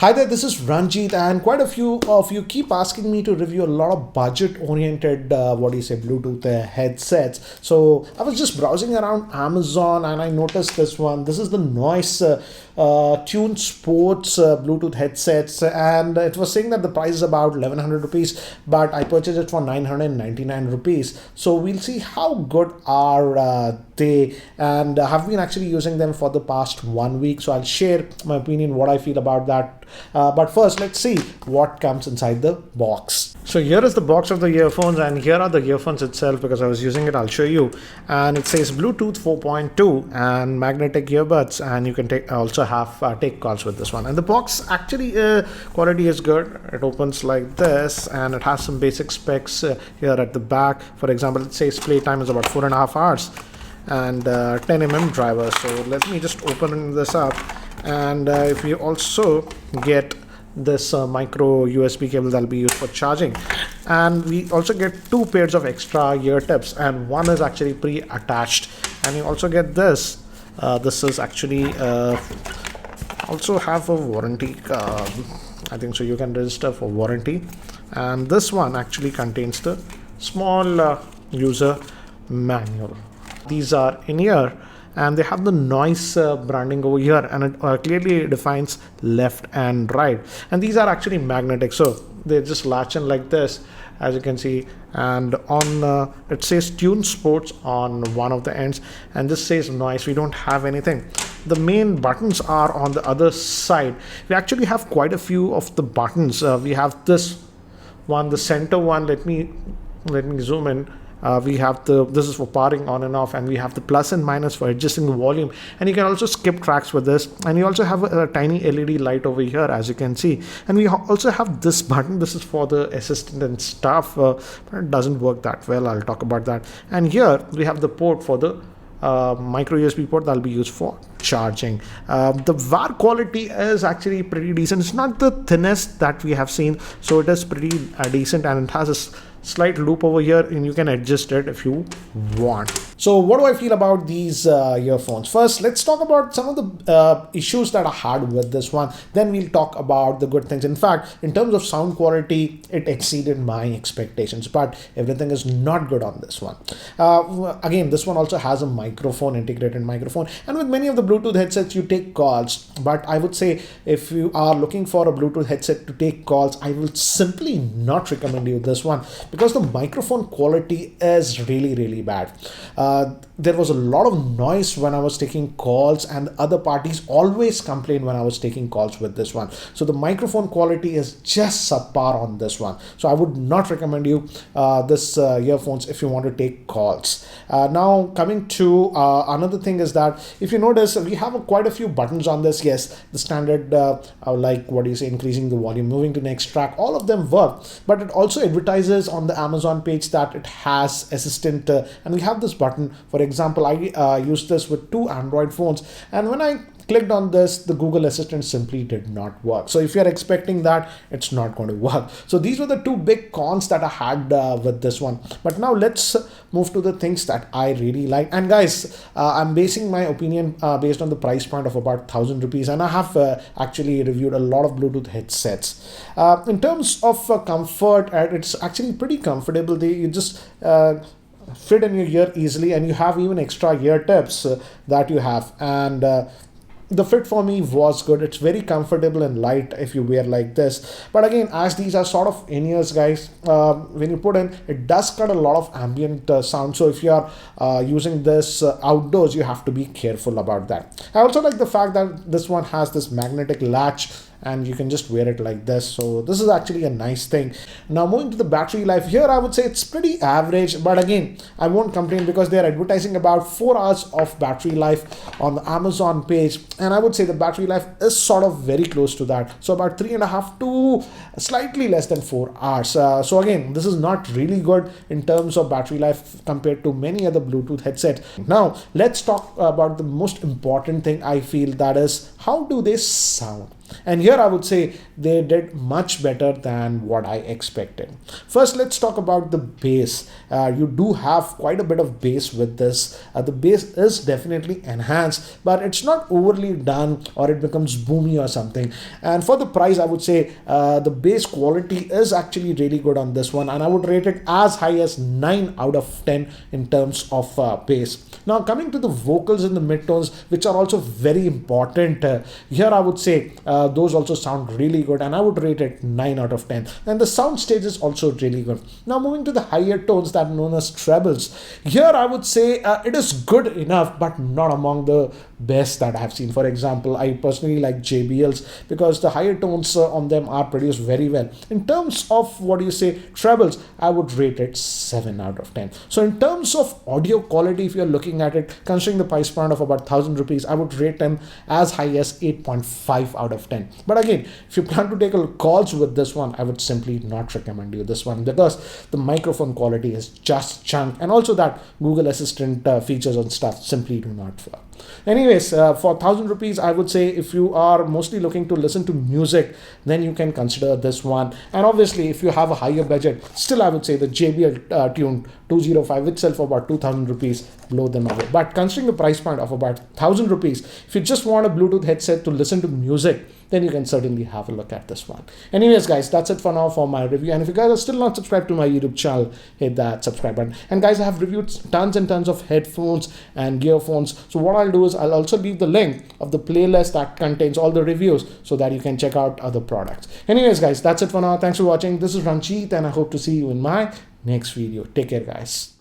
Hi there, this is Ranjit, and quite a few of you keep asking me to review a lot of budget-oriented, Bluetooth headsets. So I was just browsing around Amazon, and I noticed this one. This is the Noise Tune Sports Bluetooth headsets, and it was saying that the price is about 1100 rupees, but I purchased it for 999 rupees. So we'll see how good are they, and have been actually using them for the past 1 week. So I'll share my opinion, what I feel about that. But first, let's see what comes inside the box. So here is the box of the earphones, and here are the earphones itself. Because I was using it, I'll show you. And it says Bluetooth 4.2 and magnetic earbuds, and you can also have take calls with this one. And the box actually quality is good. It opens like this, and it has some basic specs here at the back. For example, it says playtime is about 4.5 hours and 10 driver. So let me just open this up. And if you also get this micro USB cable that'll be used for charging, and we also get two pairs of extra ear tips, and one is actually pre-attached. And you also get this. This is actually also have a warranty. I think so. You can register for warranty, and this one actually contains the small user manual. These are in here, and they have the Noise branding over here, and it clearly defines left and right. And these are actually magnetic, so they just latch in like this, as you can see. And on it says Tune Sports on one of the ends, and this says Noise. We don't have anything. The main buttons are on the other side. We actually have quite a few of the buttons. We have this one, the center one. Let me zoom in. We have this is for powering on and off, and we have the plus and minus for adjusting the volume, and you can also skip tracks with this. And you also have a tiny LED light over here, as you can see. And we also have this button. This is for the assistant and stuff, but it doesn't work that well. I'll talk about that. And here we have the port for the micro USB port that'll be used for charging. The VAR quality is actually pretty decent. It's not the thinnest that we have seen, so it is pretty decent, and it has a slight loop over here, and you can adjust it if you want. So what do I feel about these earphones? First, let's talk about some of the issues that I had with this one. Then we'll talk about the good things. In fact, in terms of sound quality, it exceeded my expectations, but everything is not good on this one. Again, this one also has a microphone, integrated microphone, and with many of the Bluetooth headsets, you take calls. But I would say if you are looking for a Bluetooth headset to take calls, I will simply not recommend you this one, because the microphone quality is really bad. There was a lot of noise when I was taking calls, and other parties always complain when I was taking calls with this one. So the microphone quality is just subpar on this one. So I would not recommend you this earphones if you want to take calls. Now coming to another thing is that if you notice, we have quite a few buttons on this. Yes, the standard like increasing the volume, moving to next track, all of them work. But it also advertises on the Amazon page that it has assistant, and we have this button. For example, I used this with two Android phones, and when I clicked on this, the Google Assistant simply did not work. So if you're expecting that, it's not going to work. So these were the two big cons that I had with this one. But now let's move to the things that I really like. And guys, I'm basing my opinion based on the price point of about 1,000 rupees, and I have actually reviewed a lot of Bluetooth headsets. In terms of comfort, it's actually pretty comfortable. You just fit in your ear easily, and you have even extra ear tips that you have. And the fit for me was good. It's very comfortable and light if you wear like this. But again, as these are sort of in-ears, guys, when you put in, it does cut a lot of ambient sound. So if you are using this outdoors, you have to be careful about that. I also like the fact that this one has this magnetic latch, and you can just wear it like this. So this is actually a nice thing. Now moving to the battery life, here I would say it's pretty average, but again, I won't complain because they're advertising about 4 hours of battery life on the Amazon page, and I would say the battery life is sort of very close to that. So about 3.5 to slightly less than 4 hours. So again, this is not really good in terms of battery life compared to many other Bluetooth headsets. Now let's talk about the most important thing I feel, that is, how do they sound? And here I would say they did much better than what I expected. First, let's talk about the bass. You do have quite a bit of bass with this. The bass is definitely enhanced, but it's not overly done or it becomes boomy or something. And for the price, I would say the bass quality is actually really good on this one, and I would rate it as high as 9 out of 10 in terms of bass. Now, coming to the vocals in the midtones, which are also very important, here I would say those also sound really good, and I would rate it 9 out of 10. And the sound stage is also really good. Now, moving to the higher tones that are known as trebles, here I would say it is good enough, but not among the best that I have seen. For example, I personally like JBLs because the higher tones on them are produced very well. In terms of what do you say trebles, I would rate it 7 out of 10. So in terms of audio quality, if you're looking at it, considering the price point of about 1000 rupees, I would rate them as high as 8.5 out of 10. But again, if you plan to take a calls with this one, I would simply not recommend you this one because the microphone quality is just junk, and also that Google Assistant features and stuff simply do not work. Anyways, for 1000 rupees, I would say if you are mostly looking to listen to music, then you can consider this one. And obviously, if you have a higher budget, still I would say the JBL Tune 205 itself for about 2000 rupees, blow them away. But considering the price point of about 1000 rupees, if you just want a Bluetooth headset to listen to music, then you can certainly have a look at this one. Anyways, guys, that's it for now for my review. And if you guys are still not subscribed to my YouTube channel, hit that subscribe button. And guys, I have reviewed tons and tons of headphones and gearphones. So what I'll do is I'll also leave the link of the playlist that contains all the reviews so that you can check out other products. Anyways, guys, that's it for now. Thanks for watching. This is Ranjit, and I hope to see you in my next video. Take care, guys.